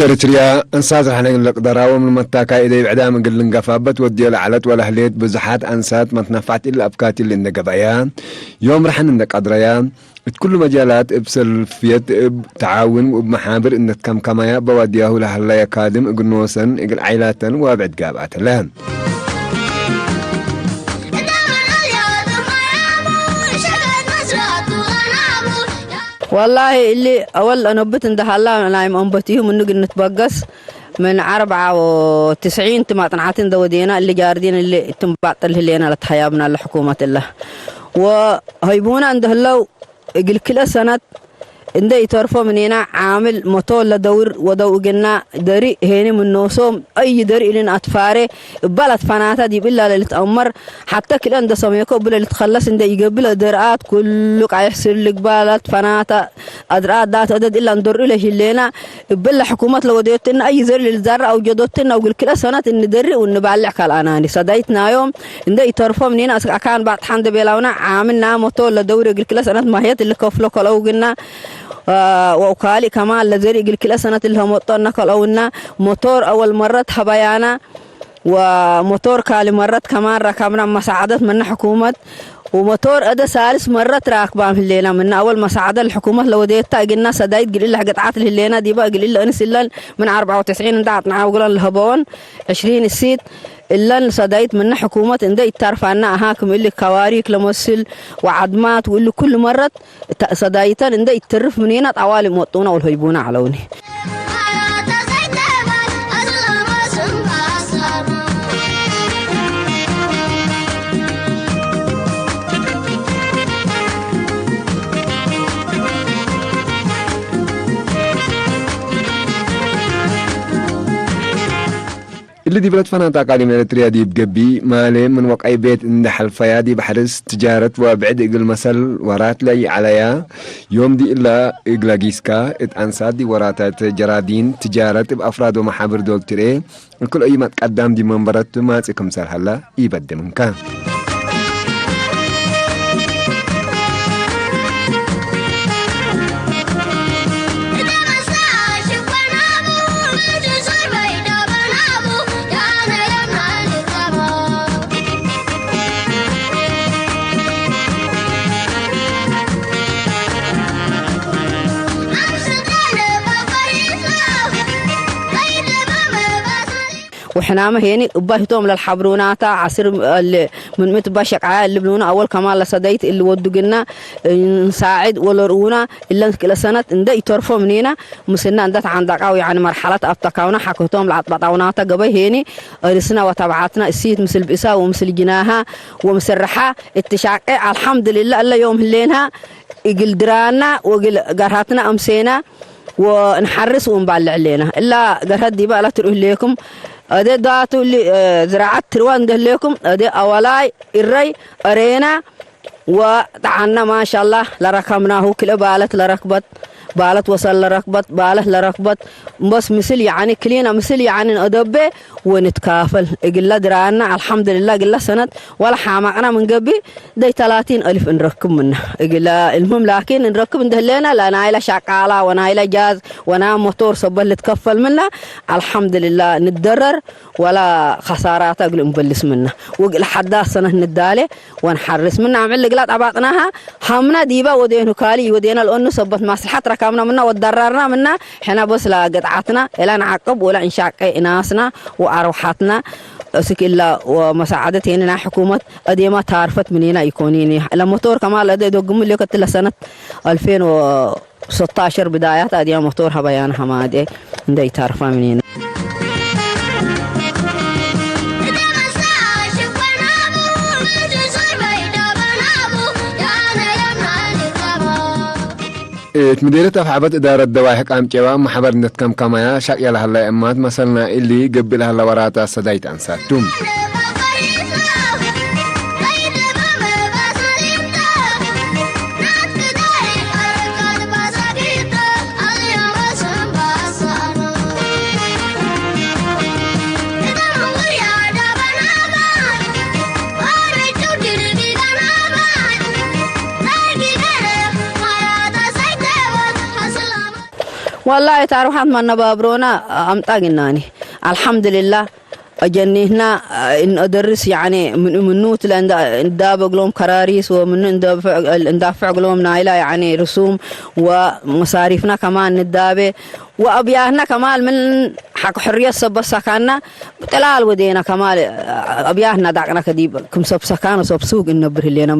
إريتريا أنسات رح نقدر من متاكا إذا يبعدا من قل نقفابت ودي العلت ولا هليت بزحات أنسات ما تنفعت إلا أبكات اللي نقبايا يوم رح نقدريا كل مجالات بسل فيت تعاون وبمحابر إن كم كمايا بودياه لهلا يكادم إقنوسن إقل عيلاتن وابعد قابات لهم والله اللي أول أنا بتنده الله نايم أنبتيهم إنه نتبقص من 94 تماطنعاتين دودينا اللي جاردين اللي تنبعت اللي أنا لتحيابنا لحكومة الله وهيبونا عنده الله يقول كل سنة إنده يترفع مننا عامل مطول لدور ودو قلنا دري هيني من نوسوم أي دري إلين أتفاري بلد فناتا دي بالله اللي تأمر حتى كل عنده سميكو بلا اللي تخلص إنده يقبل درات كلك عيحسر لك بلد فناتا أدرات دات أدد إلا ندر إليه اللينا بالله حكومة لو ديتنا أي زر للزر أو جدوتنا وقل كل سنة إن دري ونبالع كالأناني صدايتنا يوم إنده يترفع مننا أكان بعد حند بيلاونا عاملنا مطول لدور يقل كل سنة ما هي اللي كفلك لو قلنا وكالي كمان لزري يقول كل سنة اللي هم نقل أولنا موتور أول مرة حبيانا وموتور كالي مرة كمان ركبنا مساعدات من حكومة وموتور أدا ثالث مرة راكبان في الليلة من أول مساعدة الحكومة لو ديتا قلنا سدايد قل إلا قطعات الليلة دي بقى قل إلا أنس إلا من 94 دعتنا وقلنا الهبون 20 السيد إلا سدايد من حكومة إن ده يتعرف عنا هاكم اللي كواريك لمسل وعدمات واللي كل مرة سدايتان إن ده يترف منينا طوالي موطونا والهيبونا علوني اللي دي بلد فناتا قالي من إريتريا دي بقبي مالي من وقعي بيت إن حلفيا دي بحرس تجارة وبعد إقل مسل ورات لي عليا يوم دي إلا إقلاقيسكا إتأنسات دي وراتات جرادين تجارة بأفراد ومحابر دول تري الكل أي ما تقدم دي منبرات ما تكم سر هلا يبدأ منك وحنا هيني باهتهم للحبرونات عصير اللي من متباشق اللي بنونا أول كمان لصديت اللي ودقنا نساعد ولرونا إلا كل سنة إنده يترفوا منينا مسنا إنده عندك أو يعني مرحلة أبتكاونا حكوتهم العطبطاونات قبل هيني رسنا وتبعاتنا السيد مثل بإسا ومثل جناها ومسرحة اتشاق الحمد لله الله يوم هلينها يقل درانا وقل قرهاتنا أمسينا ونحرس ونبالع علينا إلا قرهات دي بقى لا تروح ليكم أدي داتو اللي زراعة تروان ده لكم أدي أولاي الري أرينا وتعنا ما شاء الله لركبناه كل بالت لركبت بالت وصل لركبت بالت لركبت بس مثل يعني كلينا مثل يعني أدبه ونتكافل إقلا درانا الحمد لله إقلا سنة ولا حامقنا من قبل دي 30,000 نركب منه إقلا المهم لكن نركب ده لنا لأنا إلى شقالة وانا إلى جاز وانا موتور صبل نتكفل منه الحمد لله نتضرر ولا خسارات أقول مبلس منه وقل حدا سنة ندالي ونحرس منه عمل لقلات عباطناها همنا ديبا ودينه كالي ودينا الأنو صبت مصلحة ركبنا منه وتضررنا منه حنا بس لا قطعتنا إلا نعقب ولا إنشاق ناسنا وأروحاتنا أسك إلا ومساعدة هنا حكومة أديما تعرفت مننا يكونيني الموتور كمان لدي دوقم اللي كنت لسنة 2016 بدايات أديما موتور هبيان حمادي دي تعرفها مننا مديرة أفعبت إدارة دواحق أم جواب محبر نتكم كمايا شاك يلا هلا إمات مثلنا اللي قبل هلا وراتا صدايت أنساتهم والله تروحات ما نبابرونا أمطاقناني الحمد لله أجنيهنا إن أدرس يعني من نوت ندافع لهم كراريس ومن ندافع لهم نايلة يعني رسوم ومصاريفنا كمان ندابة وأبياهنا كمان من حق حرية سب سكاننا بتلال ودينا كمان أبياهنا دعنا كديب كم سب سكان وسب سوق النبر لنا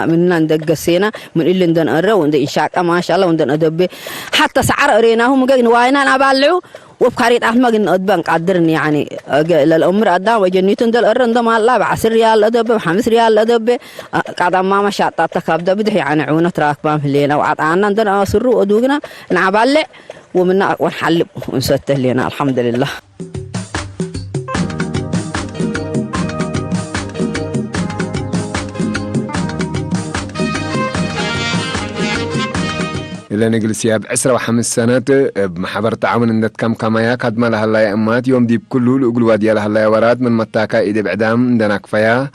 منا ندقسينا من اللي ندن أرى وند إنشاء ما شاء الله وندن أدبي حتى سعر أريناهم جاين واينا نبالعو وبخاريط أحمد إن أدبان قدرني يعني للأمر أدام وجنيتون دل أرن ما الله ب10 ريال أدب ب5 ريال أدب قاعد ما شاء الله تكابد بده يعني عونة راكبان في الليل وعط عنا ندنا أسرو أدوجنا نعبالع ومنا ونحلب ونسته لنا الحمد لله. إلا نجلس يا بعسرة وحمس سنوات بمحبر تعاون النت كم كمايا قد ما لها الله يا أمات يوم دي بكله الأقل وادي لها الله يا وراد من متاكا إيدي بعدام دنا كفايا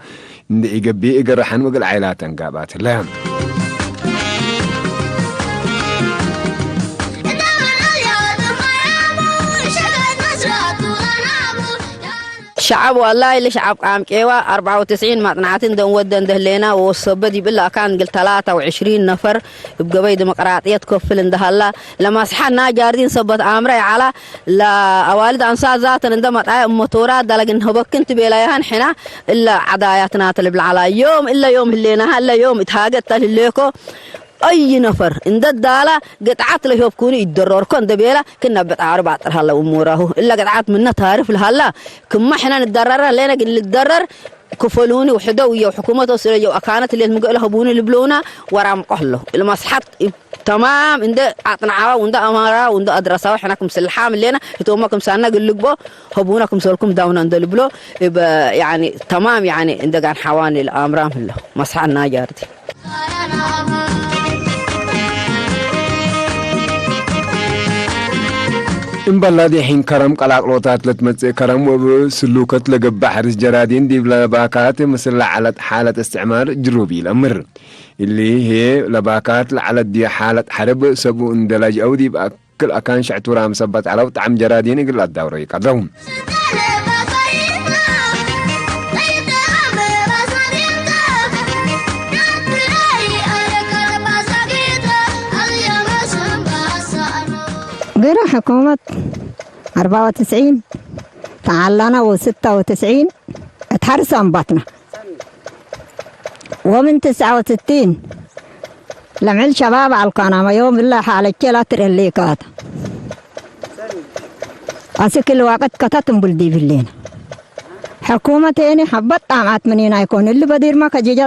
ندي إيجابي إيجرحن وقل عائلات انقابات الله. شعب والله اللي شعب قام كيوا 94 مطنعاتين دون ودن دهلينا والصبدي بالله كان قل 23 نفر بقبي ديمقراطية كفل اندهلا لما صحنا جاردين صبت امري على لاوالد انصار ذات عندما موتورات دلقن هبك كنت بيلايهن حنا الا عداياتنا تلب على يوم الا يوم اللينا هلا يوم اتهاجت ليكو أي نفر إن دالة قطعات له يبكون يدرر كون دبيلة كنا بتعرف بعطر هلا أموره إلا قطعات منا تعرف الهلا كم إحنا نتضرر لنا قل نتضرر كفلوني وحدوية وحكومة وسرية وأكانت اللي مقولها بوني لبلونا ورام قهله المصحات تمام إن ده عطنا وإن ده أمارة وإن ده أدرسة وإحنا كم سلحام اللينا يتوما كم سنة قل لقبو هبونا كم سلكم داونا عند لبلو يعني تمام يعني إن ده كان حواني الأمرام الله مصحة ناجرتي. إن بلادي حين كرم قلاق لوطات لتمتع كرم وبسلوكت لقب حرس جرادين دي لباكات مثل حالة استعمار جروبي الأمر اللي هي لباكات على دي حالة حرب سبو اندلاج أو دي بأكل أكان شعتورا مسبت على وطعم جرادين يقل الدوري قدرهم غير حكومة 94 تعلنا و96 اتحرس انبطنا ومن 69 لمعل شباب على القناة يوم الله حالك لا ترليكات أسك الوقت كتتم بلدي بالليل حكومة تاني حبت طعمات منين يكون اللي بدير ما كجيجا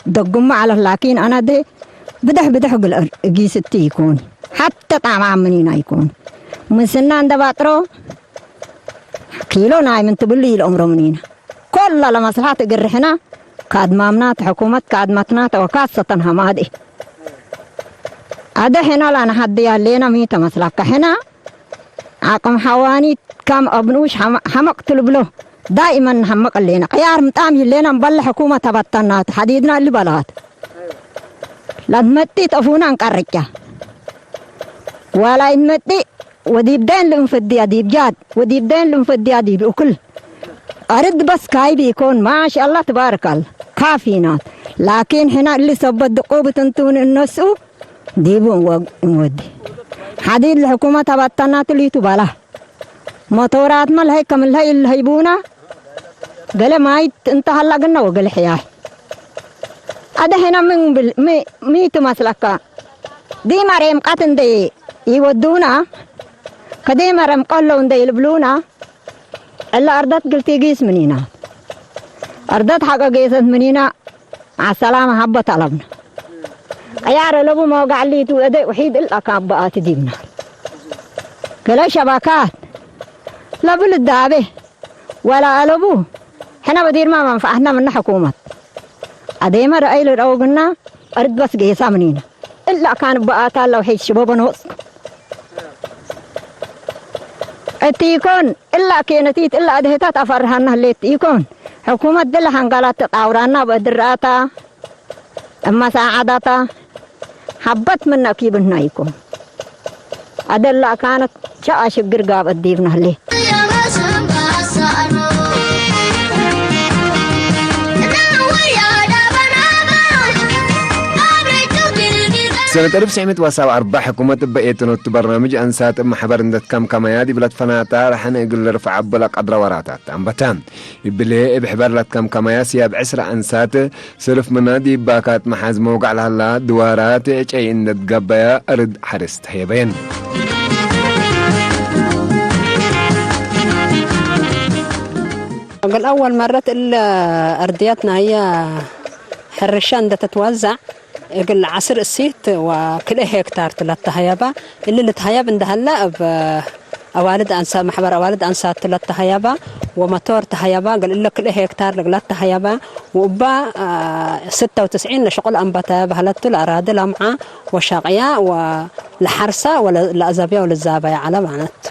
دقم على لكن أنا ده بدح قل قيستي يكون حتى طعم منين يكون من سنة عند باترو كيلو ناي من تبلي الأمر منين كل لمصلحة تقرحنا كادمامنات حكومة كادمتنات وكاسة همادي هذا هنا لأن حدي لنا ميت مسلك هنا عقم حواني كم أبنوش حمق تلبلو دائما حمق لنا قيار متامي لنا مبلغ حكومة تبطنات حديدنا اللي بلات لدمتي تفونا نقرجة ولا إنمتي وديبدين لنفدي أديب جاد وديبدين لنفدي أديب وكل أرد بس كاي بيكون ما شاء الله تبارك الله كافينات لكن هنا اللي سبت دقوبة تنتون النسو ديبون ودي حديد الحكومة تبطنات اللي تباله موتورات مال هي كمل هي اللي هيبونا قال ما انت هلا قلنا وقال حياه هذا هنا من ميت مسلكا دي مريم قاتن دي يودونا كدي مريم قالوا دي يلبلونا الا ارضات قلتي قيس منينا ارضات حقا قيست منينا مع السلامة حبة طلبنا عيار لبو موقع اللي تودي وحيد الا كان بقى تديبنا قال شبكات لا بالدابه ولا لبو احنا بدير ما منفعنا من حكومة ادي ما رأي لو قلنا ارض بس قيسا منينا إلا كان بقى لو حيث شبابا نقص التيكون إلا كينتيت إلا أدهتات أفرهن اللي يكون حكومة دلها قالت تطاورانا بدراتا أما ساعدتا حبت منا كيبنا يكون أدلة كانت شقة شقر قاب الديبنا ليه سنة 1974 حكومة بقيتنوت برنامج أنسات محبر ندت كم كميادي بلاد فناتا رح نقول رفع بلق قدر وراتات أمبتام يبلي بحبر لات كم كمياسيا بعسر أنسات سلف منادي باكات محاز موقع لهلا دوارات اي ندت قبايا أرد حرست هيبين قال أول مرة أردياتنا هي حرشان ده تتوزع قل عصر السيت وكل هكتار 3 هيابة اللي تهياب اندهلا أوالد أنسا محبر أوالد أنسا 3 هيابة وموتور تهيابة قال إلا كل هكتار 3 هيابة وبا 96 لشغل أنبتا بهلت الأراضي لمعة وشاقية ولحرسة ولأزابية وللزابية على معنات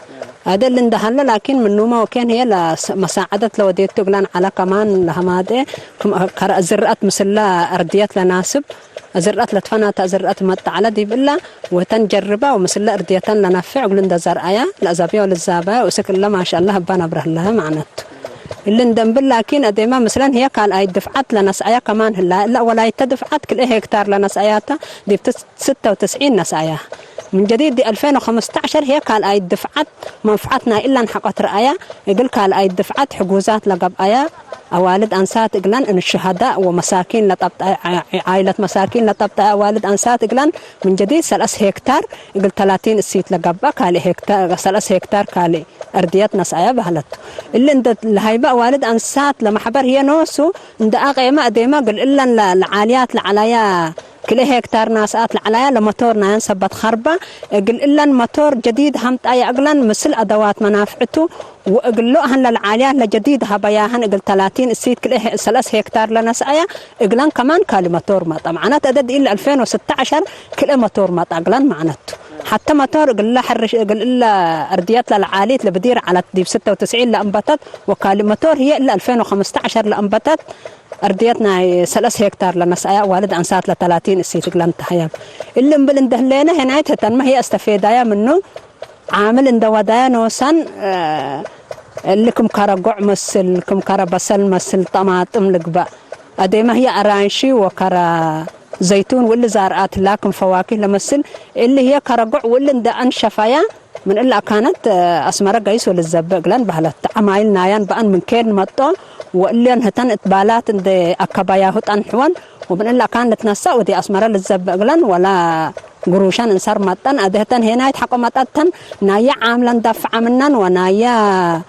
هذا اللي اندهلنا لكن من نوما وكان هي لمساعدة لو ديت تقلان على كمان لهماده زرقت مثل أرديات لناسب زرقت لتفنات زرقت مت على دي بالله وتنجربها ومثل أرديتان لنفع قلنا ده زرقايا الأزابية وللزابية وسكن الله ما شاء الله بنا بره لها معنات اللي ندم بالله لكن أديما مثلا هي قال أي دفعات لنسايا كمان هلا لا ولا يتدفعات كل هكتار لنساياتا دي 96 نسايا من جديد دي 2015 هي قال أي دفعات منفعتنا إلا نحقت رأيا يقول قال أي دفعات حجوزات لقب آيا أوالد أنسات إقلان إن الشهداء ومساكين لطبط عائلة مساكين لطبط أوالد أنسات إقلان من جديد 3 هكتار يقول 30 السيت لقب قال هكتار 3 هكتار قال أرديات ناس آيا بهلت اللي عند الهيبة أوالد أنسات لما حبر هي نوسو عند أقيمة ديما قل إلا العاليات العلايا كل هكتار ناسات العلايا لموتورنا ينسبت خربة قل إلا الموتور جديد همت أي أقلن مثل أدوات منافعته وقل له هن للعاليات لجديد هبياهن قل 30 السيت كل 3 هكتار لنسايا أقلن كمان كالي موتور مات معناته أدد إلا 2016 كل موتور مات أقلن معناته حتى موتور قل له حرش قل إلا أرديات للعالية اللي بدير على ديب 96 لأنبتت وكالي موتور هي إلا 2015 لأنبتت أرديتنا 3 هكتار لنسايا والد أنسات 30 السيت قلن تهياب اللي مبلنده لنا هنا ما هي استفيدايا منه عامل اندودايا نوسان اللي كم كرقع مسل كم كربسل مسل طماطم لقبا أديما هي أرانشي وكرا زيتون واللي زارعات لكم فواكه لمسل اللي هي كرقع واللي اندا أنشفايا من إلا كانت أسمرة قيس وللزبق لان بهلت عمايل نايان بأن من كين مطو واللي انهتن اتبالات اندي أكباياهوت أنحوان ومن إلا كانت نسا ودي أسمرة للزبق لان ولا قروشان انصار مطن أدهتن هنا يتحقوا مطتن نايا عاملا دفع منن ونايا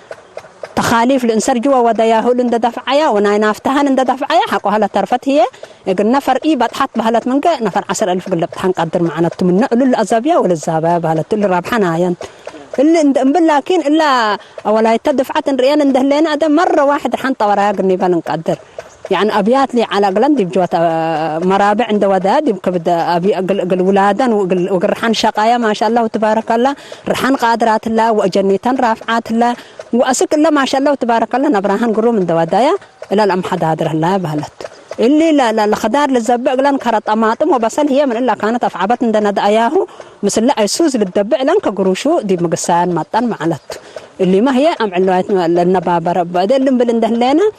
تخاليف الانسر جوا ودياهو لند دفعيا وناي نافتهن اند دفعيا حقو هلا ترفت هي قلنا فرقي بتحط بهلت منقه نفر 10,000 قلب حنقدر معنا تمنى للأزابية وللزابية بهلت اللي رابحنا ين اللي لكن إلا ولا يتدفعت ريال اندهلنا هذا مرة واحد حنطة ورايا قلني بنقدر يعني أبيات لي على قلن دي بجوات مرابع عند وداد يمكن بدا أبي قل ولادا وقل رحان شقايا ما شاء الله وتبارك الله رحان قادرات الله وأجنيتان رافعات الله وأسك الله ما شاء الله وتبارك الله نبراهن قرو من دوادايا إلى الأمحد هادر الله بهلت اللي لا خضار للزبق لن كرت طماطم وبصل هي من إلا كانت أفعبت عندنا داياهو مثل لا يسوز للدبع لن كقروشو دي مقسان مطن معلت اللي ما هي أم علوات النبابة بعدين اللي بلنده لنا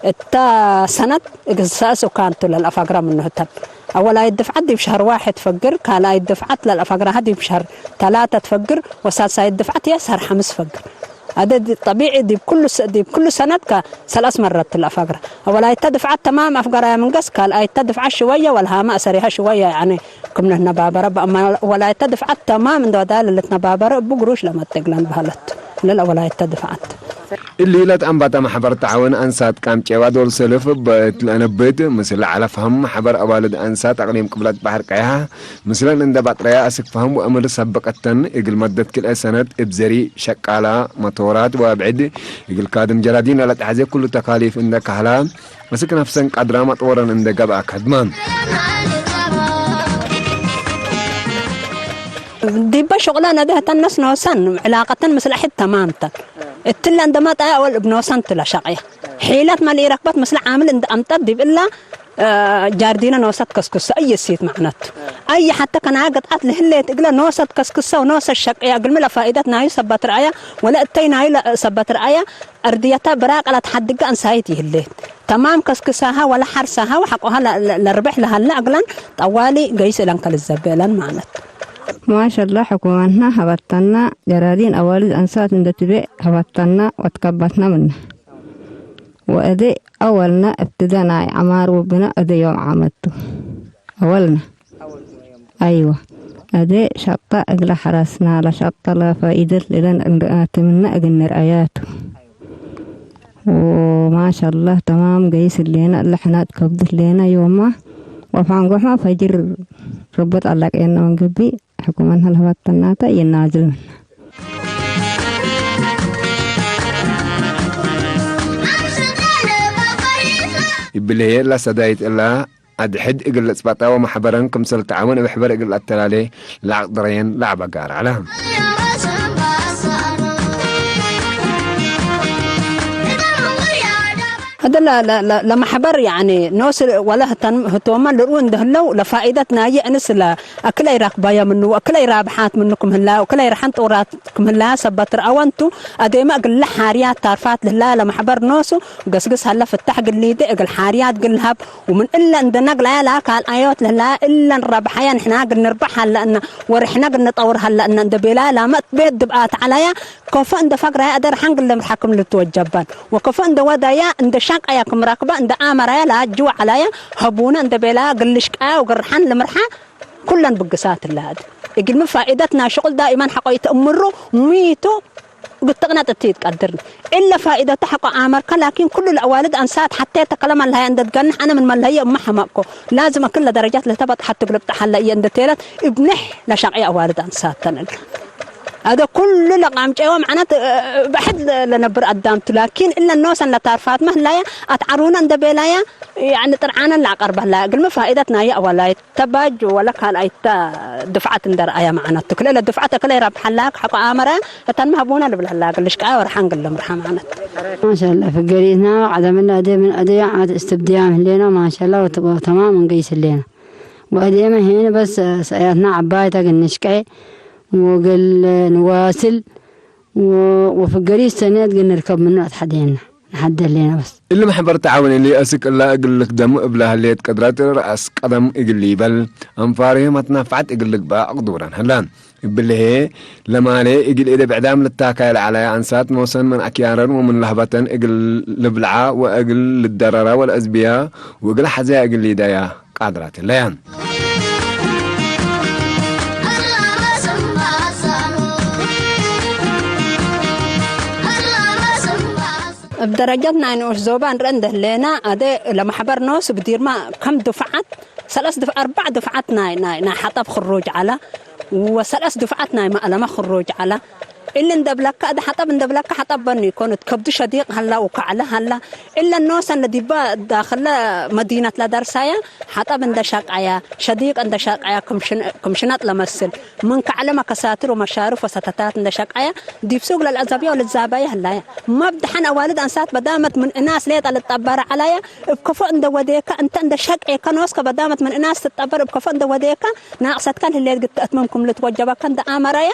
التا سنة إقصاص وكانت للأفقرة منه تب أولا يدفعت دي بشهر 1 فقر كالا يدفعت للأفقرة هذه بشهر 3 تفقر وسادسة يدفعت يسهر 5 فقر هذا طبيعي دي بكل سنة 3 مرات الأفقرة أولا يتدفعت تمام أفقرة من قص كالا يتدفع شوية والهامة أسريها شوية يعني كمنا نبابرة أما ولا يتدفعت تمام من دوادال اللي نبابرة بقروش لما تقلن بهالت لا ولا يتدفعت اللي لا تنبت محبر تعاون أنسات كام جوادول سلف بتلانبت مثل على فهم محبر أوالد أنسات أقليم قبلات بحر قيها مثلا عند بطريقة أسك فهم وأمر سبقتن يقل مدة كل سنة إبزري شقالة مطورات وابعد يقل كادم جرادين لا تحزي كل تكاليف عندك هلا مسك نفسن قدرا مطورا عند قبع كدمان دي شغلانة ده تنس نوسن علاقة مثل أحد تمامتا التلا عندما تأول ابن وسن تلا شقية حيلات ما اللي ركبت مثل عامل عند أمتد دي بالله جاردينا نوسط كسكس أي سيت معناته أي حتى كان عقد عطل هليت إقلا نوسط كسكسة ونوسط الشقية قل ملا فائدتنا هي سبت رعاية ولا التينا هي سبت رعاية أرديتها براق على تحدق عن سايتي هليت تمام كسكسها ولا حرسها وحقها لربح لها لا أقلا طوالي قيس لنك للزبالان معناته ما شاء الله حكومتنا هبطنا جرادين أوالد أنسات من دتبع هبطنا وتكبتنا منه وأدي أولنا ابتدأنا عمار وبناء أدي يوم عملته أولنا أيوة أدي شطة أقل حرسنا لشطة لا فائدة لأن أتمنى أقل رأياته وما شاء الله تمام قيس لنا اللي احنا تكبدت لنا يومه وفعن قحما فجر ربط الله كأنه من قبي حكومتنا الهبطناتا ينازل يبليه لا سدايت إلا عد حد إقل سباطا ومحبرن كمسل تعاون بحبر إقل التلالي لا ضرين لا بقار عليهم هذا لا لما حبر يعني نوس ولا هتوما لرون دهلو لفائدتنا هي أنس لا أكل يراق بايا منه أكل يرابحات منكم هلا وأكل يرحن طوراتكم هلا سبتر أوانتو أديما أقل حاريات تعرفات لله لما حبر نوسو قصقص هلا فتح قل لي أقل حاريات قلهب ومن إلا عند نقل لا قال آيات لله إلا نربحها نحنا قل نربحها لأن ورحنا قل نطورها لأن عند بلا لا ما تبيت دبقات عليا كوفا عند فقرة أدر حنق اللي محكم للتوجبان وكوفا عند ودايا عند شاق أياكم راكبة عند آمرة لا جوا عليا هبونا عند بلا قلشك وقرحان لمرحة كلن بقسات اللاد يقول من فائدتنا شغل دائما حقا يتأمروا ميتوا قلت قناة التيد قدرنا إلا فائدة حقا آمرك لكن كل الأوالد أنسات حتى يتكلم عن لها عند تقنح أنا من ملهية أمها مأكو لازم كل درجات لتبط حتى قلبت حلقية عند تيلت ابنح لشقية أوالد أنسات تنل هذا كل لقام جوا معناته بحد لنبر قدامته لكن إلا الناس اللي تعرفات مهلايا أتعرونا عند بلايا يعني طرعانا اللي عقربه لا قل ما فائدتنا هي ولا تبج ولا كان أي دفعة ندر أيا معناته كل الدفعة كلها راب حلاك حق آمرة تنمهبونا اللي بالهلا قلش كأي ورحان قل مرحا معناته ما شاء الله في قريتنا عدمنا أدي من أدي عاد استبداع لنا ما شاء الله وتمام نقيس لنا وأدي ما هنا بس سياتنا عبايتك النشكي وقل نواصل وفي القرية سنة قل نركب منه أتحدينا نحد لنا بس اللي محبر تعاون اللي أسك الله أقول لك دم قبلها اللي قدرات رأس قدم يقول لي بل أنفاره ما تنفعت يقول لك بقى أقدورا هلان بالله لما عليه يقول إذا بعدام للتاكايل على أنسات موسن من أكيارا ومن لهبة يقول لبلعة وأقول للدرارة والأزبياء ويقول حزاء يقول لي دايا قادرات الليان بدرجاتنا إنه زوبان رنده لنا أده لما حبر ناس بدير ما كم دفعات 4 دفعات نا حطب خروج على و3 دفعات ما لما خروج على إلا ندبلك هذا حطب ندبلك حطب بني يكون تكبد شديق هلا وكعله هلا إلا الناس اللي دبا داخل مدينة لدرسايا حطب عند شاقعيا شديق عند شاقعيا كمشنات لمسل من كعلمة كساتر ومشارف وستتات عند شاقعيا دي بسوق للأزابية وللزابية هلا ما بدحنا والد أنسات بدامت من الناس ليت على الطبارة عليا بكفو عند وديك أنت عند شاقعيا كنوسك بدامت من الناس تطبر بكفو عند وديك ناقصت كان اللي قد أتممكم لتوجبك عند آمرايا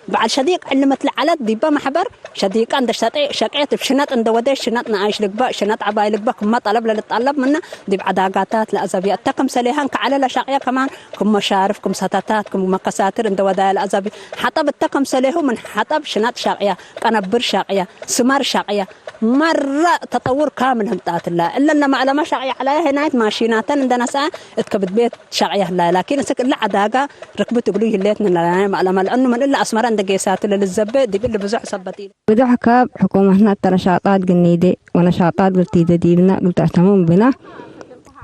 بعد شديق علمت على ديبا محبر شديق عند شقيت بشنات عند وديش شنات نعيش لك بقى شنات عباي لك بقى ما طلب للطلب منا ديب عداقاتات لأزابي أتكم سليهان كعلى لشقية كمان كم مشارف كم ستاتات كم مكساتر عند وداي الأزابي حطب التكم سليه من حطب شنات شقية كنبر شقية سمار شقية مرة تطور كامل همتات الله إلا لما على ما شقية عليها هنايت ماشينات عندنا ساعة اتكبت بيت شقية الله لكن سك إلا عداقة ركبت قلوه الليتنا لأنه من إلا أسمر عند قيسات للزبة دي اللي بزح سبتين بدح كاب حكومتنا نشاطات جنيدة ونشاطات قلتي ديلنا قلت اهتمام بنا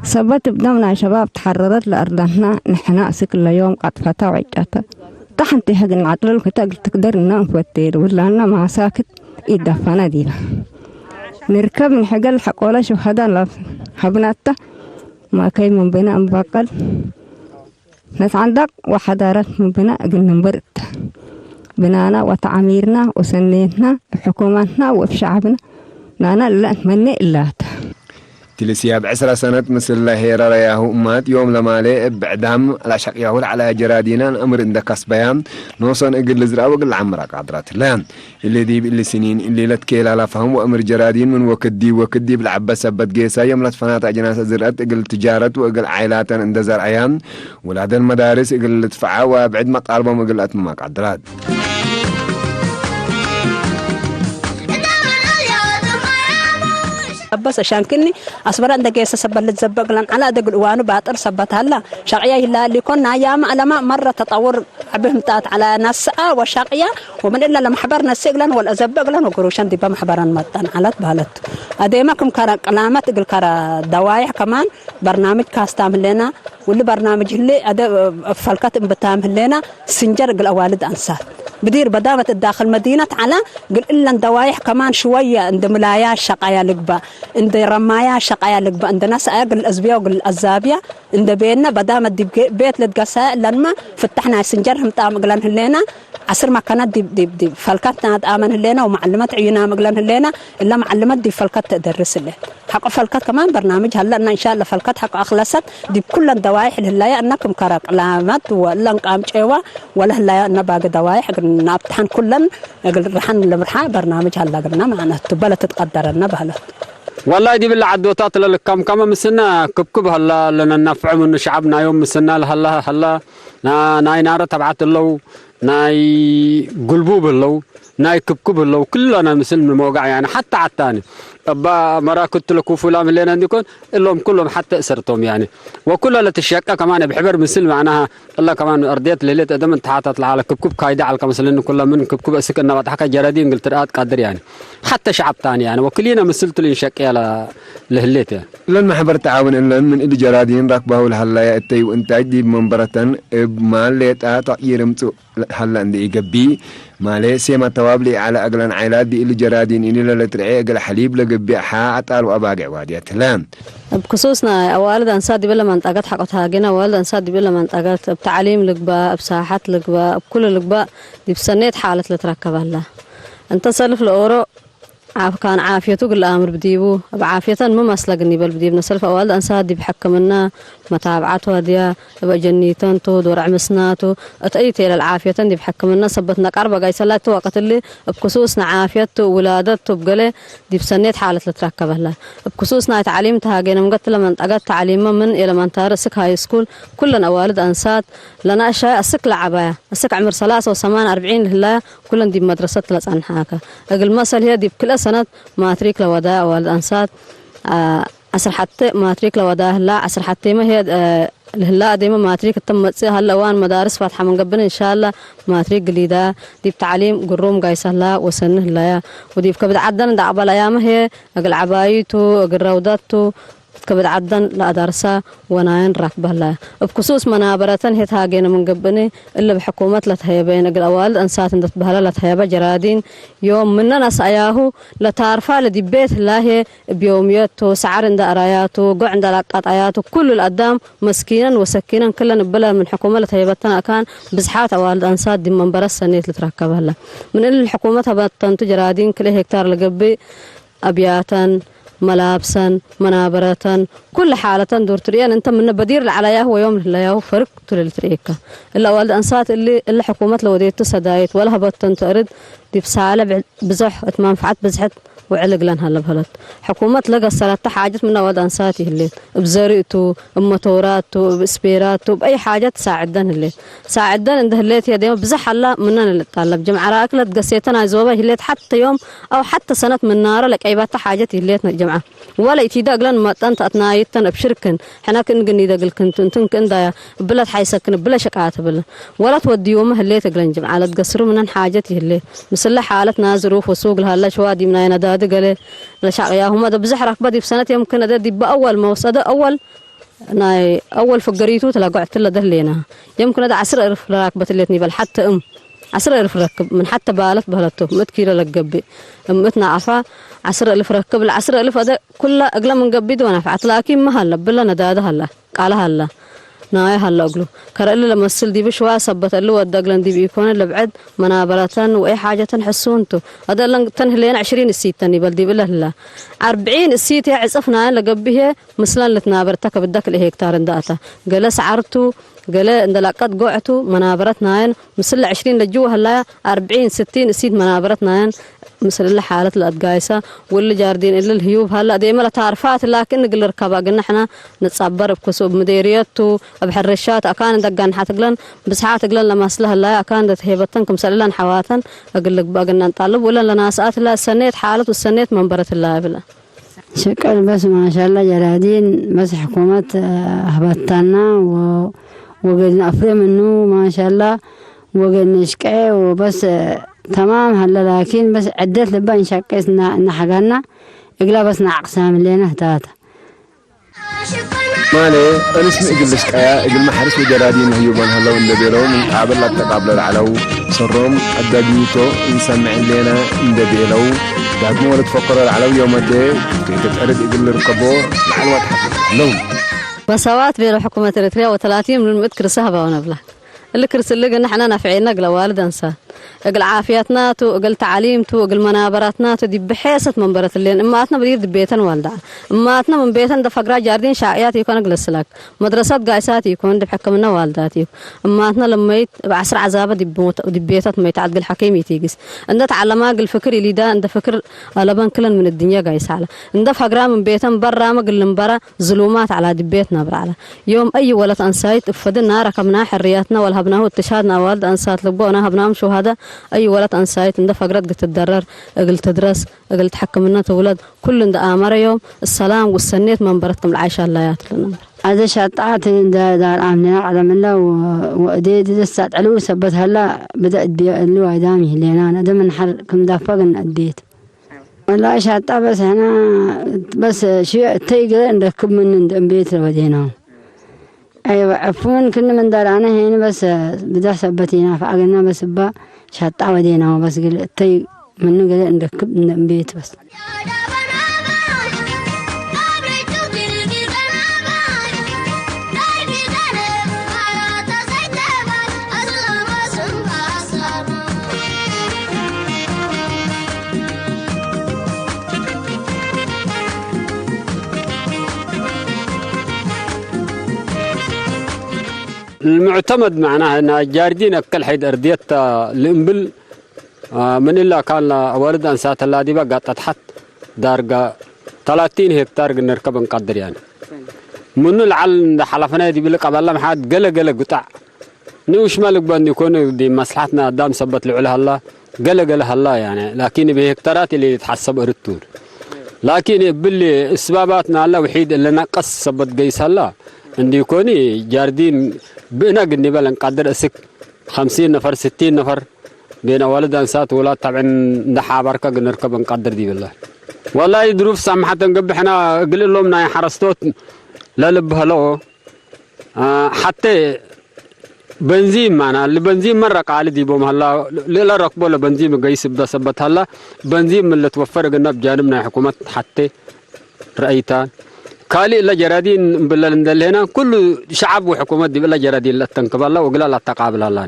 سبت بدمنا شباب تحررت لأرضنا نحنا كل يوم قد فتا وعجاتا تحنتي حق العطل الكتاب تقدر نفتير ولا أنا مع ساكت يدفنا ديلا نركب من حق الحقولة شهداء حبناتا ما كي من بنا أنبقل نتعندق وحضارات من بنا قلنا نبرد بنانا وتعميرنا وسنيتنا بحكومتنا وفي شعبنا لا نتمنى إلا تلسياب 10 سنة مثل الله هيرا رياه أمات يوم لما لي بعدام لا شك يهول على جرادينا أمر عند كسبيان نوصن أقل زرع وقل عمرك عدرات لام اللي دي باللي سنين اللي لا تكيل على فهم وأمر جرادين من وكدي بالعباس سبت جيسا يوم لا تفنات جناس زرعت أقل تجارة وأقل عائلات عند زرعيان ولاد المدارس أقل تفعا وبعد ما طالبهم أقل أتماك عدرات بس عشان كني أصبر عند جيسة سبل تزبق لان على دق الوانو باطر سبت هلا شرعية هلا اللي كنا أيام على مرة تطور عبهم تات على ناس وشرعية ومن إلا لما حبرنا السجلان ولا زبق لان وقروشان دي بمحبرنا متن على بالت أديما كم كرا كلامات تقول كرا دوايح كمان برنامج كاستعمل لنا واللي برنامج اللي أدا فلكات بتعمل لنا سنجر قل أوالد أنسات بدير بدامة الداخل مدينة على قل إلا دوايح كمان شوية عند ملايا شقايا لقبة عند رمايا شقايا لقبة عند ناس قل الأزبية وقل الأزابية عند بيننا بدامة دي بيت لتقساء لما فتحنا سنجرهم تام قلن هلينا عصر ما كانت دي فلكاتنا آمن هلينا ومعلمات عينا مقلن هلينا إلا معلمات دي فلكات تدرس له حق فلكات كمان برنامج هلا إن شاء الله فلكات حق أخلصت دي كل الدوايح الهلايا أنكم كرق علامات ولا قام شيوا ولا هلايا أن باقي دوايح قلنا ابتحن كلن رحن لمرحا برنامج هلا قلنا معنا تبلا تتقدر النبهلة والله دي بالله عدوتات للكم كما مسنا كبكب هلا لنا نفع من شعبنا يوم مسنا هلا ناي نار تبعت له ناي قلبوب له ناي كبكب له كلنا مثل من الموقع يعني حتى على الثاني أبا مرة كنت لكم فلان اللي عندكم اللهم كلهم حتى أسرتهم يعني وكلها لتشيكا كمان بحبر مثل معناها الله كمان أرضيات ليلة أدم انتحاتات على كبكب كايدة على كمثل إنه كلها من كبكب أسكن نبات حكا جرادين قلت رأت قادر يعني حتى شعب ثاني يعني وكلنا مثلت لنشك على لهليت يعني لن محبر تعاون إلا من إلي جرادين ركبه لهلا التي وإنتاج دي منبرة بماليتا تغييرمتو هلا عندي إيجابي مالي سيما توابلي على أقلن عائلات دي إلي جرادين إلي لترعي أقل حليب لقبي حاعت وأباقع واديات لام بخصوصنا والد أنساد بلا منطقة حقتها جنا والد أنساد بلا منطقة بتعليم لقبا بساحات لقبا بكل لقبا دي بسنيت حالة لتركبها الله أنت صرف الأورو كان عافيته قل الأمر بديبو بعافية ما مسلقني بل بديب نسلف والد أنساد بحكمنا متابعته هدية بجنيتان تو دور عمسناتو أتأيتي للعافية دي بحكمنا صبتنا قربة قاي سلاتو وقت اللي بخصوصنا عافيته ولادته بقله دي بسنيت حالة لتركب الله بخصوصنا تعليمتها جينا مقتل من أجت تعليمه من إلى من تارسك هاي سكول كلنا والد أنساد لنا أشياء السك لعبايا السك عمر 43 لله كلنا دي مدرسة لس عن حاكة أقل مسألة هي دي بكل سنة ما تريك لوداع والد أنساد عصر حتى ما تريك لوداع لا عصر حتى ما هي هلا ديما ما تريك تم هلا وان مدارس فاتحة من قبل إن شاء الله ما تريك قليدا دي بتعليم قروم قايسة لا وسنه لا ودي بكبد عدن دعبة الأيام هي أقل عبايته أقل روضاته كبد عدن لا درسا وناين ركبه لا بخصوص منابرة هي تاجينا من قبني إلا بحكومة لتهيا بين الأوالد أنسات إن تبهلا لتهيا بجرادين يوم مننا سأياهو لتعرفه لدبيت الله بيومياته سعر عند أراياته قع عند لقطاياته كل الأدام مسكينا وسكينا كلنا بلا من حكومة لتهيا بتنا كان بزحات أوالد أنسات دي من برا السنة لتركبها لا من الحكومة هبطن تجرادين كل هكتار لقبي أبياتا ملابسا منابرة كل حالة دور تريان انت من بدير العلايا هو يوم اللي فرق طول التريكة الا والد انسات اللي حكومة لو ديت سدايت ولا هبطن ترد دي بسالة بزح منفعت بزحت وعلق لنها لبهلت حكومة لقى الصلاة حاجات من والد انساتي اللي بزريته بموتوراته بسبيراته بأي حاجة تساعدن اللي ساعدن عنده اللي هي ديما بزح الله مننا اللي طالب جمعة أكلت قسيتنا زوبة اللي حتى يوم أو حتى سنة من نار لك أي بات حاجات اللي جمعة ولا يتيدا قلنا ما أنت أتنايتنا بشركن حنا كنقني دا قل كنت أنتم كندا بلد حيسكن بلا شقات بلا ولا تودي يوم اللي تقلن جمعة لا تقصروا من حاجتي اللي مثل حالتنا ظروف وسوق لها لا شوادي من أين دا قال لا شقياهم هذا بزحرك بدي في سنة يمكن هذا دي بأول موصد أول فقريتو تلاقوا عتلا دهلينا يمكن هذا 10,000 راكبة اللي تني بل حتى 10,000 ركب من حتى بالت بهلته متكيرة لقبي متنا عفا 10,000 ركب 10,000 هذا كله أقل من قبي دون نفعت لكن ما هلا بلا نداد هلا قال هلا ناي هالأقلو كرألي لما السل دي بشوية صبت اللي ودقلن دي بيكون اللي بعد منابرتان وأي حاجة تنحسونتو هذا لن تنهلين 20 السيت تاني بلدي بالله لا 40 السيت عصفنا لقبيه مثلا لتنابرتك بدك اللي هيكتار داتا جلس عرتو قال اندلاقات قوعتو منابرتنا مثل 20 لجوه هلا 40 60 السيت منابرتنا مثل حالة الأدقايسة واللي جاردين إلا الهيوب هلا ديما لا تعرفات لكن نقل ركبا قلنا احنا نتصبر بكسوب مديريته بحرشات أكان دقان حتقلن بس حاتقلن لما أصلها لا أكان تهيبتنكم سللان حواتن أقول لك بقى نطلب ولا لنا ساعات لا السنيت حالة والسنيت منبرة الله بلا شكرا بس ما شاء الله جرادين بس حكومة هبطنا وقلنا أفري منه ما شاء الله وقلنا نشكي وبس تمام هلا لكن بس عدت لبا نشكيسنا حقنا إقلا بس نعقسام لنا هتاتا مالي أنا اسمي إقل شكايا إقل محرس وجرادين هيوبان هلا وندبيرو من قابل لا تقابل العلو سرهم الدقيوتو نسمع لنا ندبيرو داقمو ولا تفكر العلو يوم الدي تتعرض إقل ركبو العلوة تحقق لهم مساوات بين حكومة إريتريا و30 من متكر سهبة ونبله اللي كرس اللي قلنا احنا نافعين نقل والد انسان اقل عافيتناتو اقل تعليمتو اقل منابراتناتو دي بحيثة منبرة اللين اماتنا بدير دبيتن والدع اماتنا من بيتن دفقرا جاردين شاعيات يكون اقل السلاك مدرسات قايسات يكون دب حكمنا والداتي اماتنا لما بعصر عذابة دي بيتت ما يتعدل حكيم يتيجس عند تعلما اقل فكر اللي دا عند فكر لبن كلن من الدنيا قايس على عند فقرا من بيتن برا ما قل مبرا ظلومات على دبيتنا برعلا يوم اي ولد انسايت افدنا ركبنا حرياتنا والهبناه واتشهدنا والد انسات لبونا هبناهم شو هذا أي ولد أنسايت عند فقرات قلت تدرر قلت تدرس قلت تحكم لنا تولد كل عند آمر يوم السلام والسنيت من برتكم العيشة الليات لنا هذا شطعت دار آمنة على من لا وأديد دست علو سبت هلا بدأت اللي وعدامي لينا أنا ده من حركم دافقنا البيت والله شطع بس هنا بس شيء تيجي نركب من البيت ودينا أيوة عفون كنا من دار أنا هنا بس بدأ سبتينا فعقلنا بس بقى شطع ودينا بس قل تي منو قل نركب من البيت بس المعتمد معناها ان جاردين اكل حيد ارديت الامبل من الا كان والد انسات اللادي بقى تحت دارقه 30 هكتار نركب نقدر يعني من العل حلفنا دي بلق قبل ما حد قل قطع نوش مالك بان يكون دي مصلحتنا قدام سبت له الله قل هلا يعني لكن بهكتارات اللي يتحسب الرتور لكن باللي اسباباتنا الله وحيد اللي نقص سبت قيس الله عندي يكوني جاردين بنا قلني بلا نقدر اسك 50 نفر 60 نفر بين والد انسات ولاد طبعا ندحى بركه نركب نقدر دي بالله والله ظروف سامحه نقب احنا قل لهم ناي حرستوت لا لبها له حتى بنزين معنا البنزين مره قال دي بوم هلا لا ركبوا له بنزين قيس بدا سبت هلا بنزين من اللي توفر قلنا بجانبنا حكومه حتى رايتان كالي إلا جرادين بالله كل شعب وحكومة دي بالله جرادين لا تنكب الله وقلا لا تقابل الله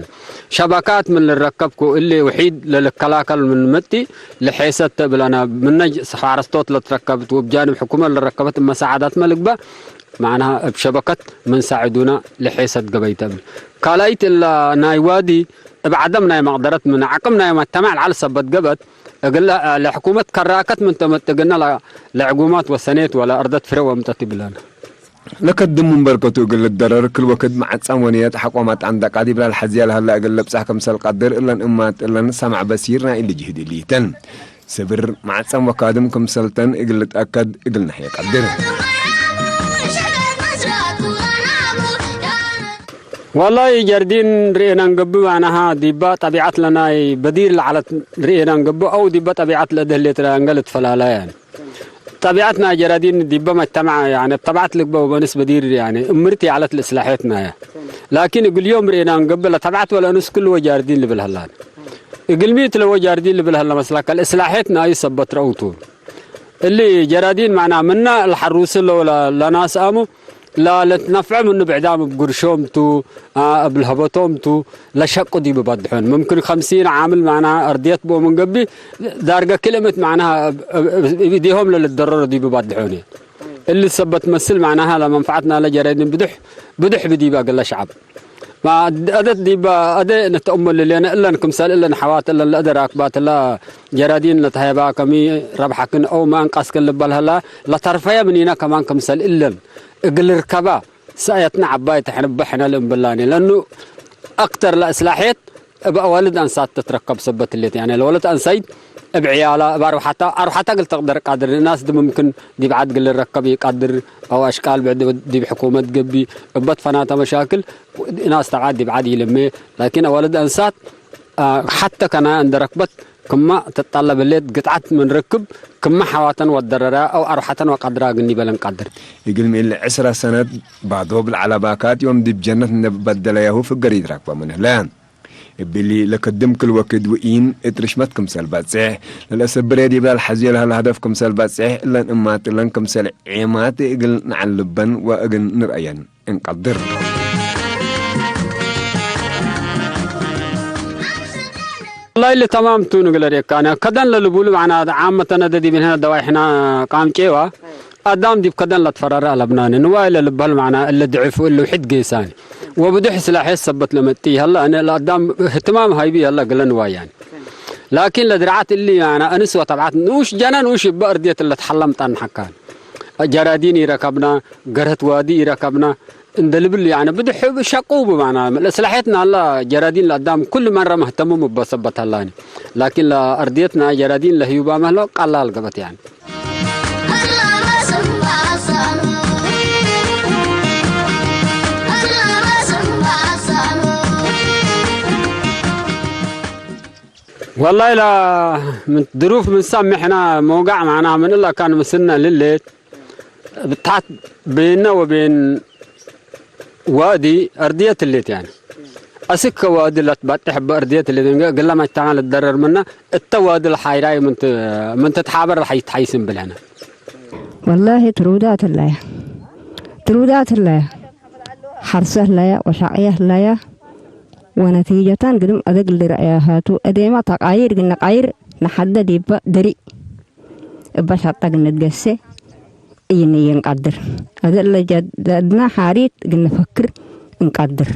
شبكات من الركبكو اللي وحيد للكلاكل من متي لحيسة بلنا من حارستوت لتركبت وبجانب حكومة اللي ركبت مساعدات ملقبة معناها بشبكة من ساعدونا لحيسة قبيتها كالايت إلا نايوادي بعدمنا مقدرت من عقمنا ما تمع على سبت قبت أقول لحكومة كراكت من تمتقنا لعقومات وسنيت ولا أرضت فروة متتبلان لقد من بركته قل الدرر كل وقت مع تصامونيات حكومات عندك عادي بلا الحزيال هلا قل لبسها كمسال قدر إلا أمات إلا نسمع بسيرنا اللي جهد اللي تن سبر مع تصام وقادم كمسالتن قل تأكد قل نحيا قدر والله جاردين رئينا نقبو معناها ديبا طبيعت لنا بديل على رئينا نقبو أو ديبا طبيعت لده اللي ترانقلت فلالا يعني طبيعتنا جرادين ديبا مجتمع يعني طبعت لك بنسبة دير يعني امرتي على الإصلاحاتنا يعني. لكن يقول يوم رئينا نقبل طبعت ولا نس كل وجاردين اللي بالهلان يقول ميت لو جاردين اللي بالهلا مسلاك الإصلاحاتنا أي سبت روتون اللي جرادين معنا منا الحروس ولا ناس آمو لا تنفع من بعدام بقرشومتو بالهبطومتو لا شقوا دي ببدحون ممكن 50 عامل معناها أرضيات بو من قبي دارقة كلمة معناها بيديهم للضرر دي ببدحون اللي سبت تمثل معناها لمنفعتنا لجريدين بدح بدي باقي لا شعب ما أدت دي أدى نتأمل اللي أنا إلا نكم سال إلا نحوات إلا الأدى راكبات لا جرادين لتهيبا كمي ربحكن أو ما أنقص كل بالها لا ترفيا منينا كمان كم سال إلا اقل ركبا سايتنا عباية حنبحنا لنبلاني لأنه أكتر لإصلاحيات أبقى والد أنسات تتركب سبت اللي يعني الولد أنسيد بعياله أروح حتى قلت أقدر قادر الناس دي ممكن دي بعد قل الركب يقدر أو أشكال بعد دي بحكومة قبي بط فناتا مشاكل ناس تعاد دي بعد يلمي لكن ولد أنسات حتى كان عند ركبت كما تتطلب الليل قطعت من ركب كما حواتا والضرراء أو أروحة وقدرا قني بلن قدر يقول من 10 سنة بعضه بالعلباكات يوم دي بجنة نبدل ياهو في القريد راكبة منه لان باللي لقدم كل وقت وين اترشمتكم سلبات صحيح للأسف بريدي بلا الحزيل هالهدفكم سلبات صحيح إلا إمات لنكم سل عمات إقل نعلبن وإقل نرأين انقدر والله اللي تمام تونو قال لك أنا كدن للبول معنا عامة ندي من هنا دواء إحنا قام كيوا قدام دي بكدن لتفرر على لبنان نوايل اللي معنا اللي ضعف واللي وحد جيساني وبدح سلاح يثبت لمتي هلا أنا قدام اهتمام هايبي هلا قال نواي يعني لكن لدرعات اللي أنا أنسوا تبعت نوش جنان وش بأردية اللي تحلمت عن حكان جرادين يركبنا قرهت وادي يركبنا اندلبل يعني بدح شقوب معنا سلاحيتنا هلا جرادين لقدام كل مرة مهتمون بثبت هلاني لكن لأرديتنا جرادين لهيوبا مهلو قلال قبت يعني والله لا من ظروف من سامحنا موقع معنا من الله كان مسنا لليل بتاعت بيننا وبين وادي أردية الليت يعني أسك وادي لا تبتح بأردية الليت قال ما تعال تضرر منا التوادي الحيراي من تتحابر رح يتحيسن بالهنا والله ترودات الله حرسه الله وشعيه الله ونتيجة قدم أدق لرأيهاتو أديما تقاير قلنا قاير نحدد يبقى دري بشرطة قلنا تقسي إيني ينقدر هذا اللي جدنا حاريت قلنا فكر نقدر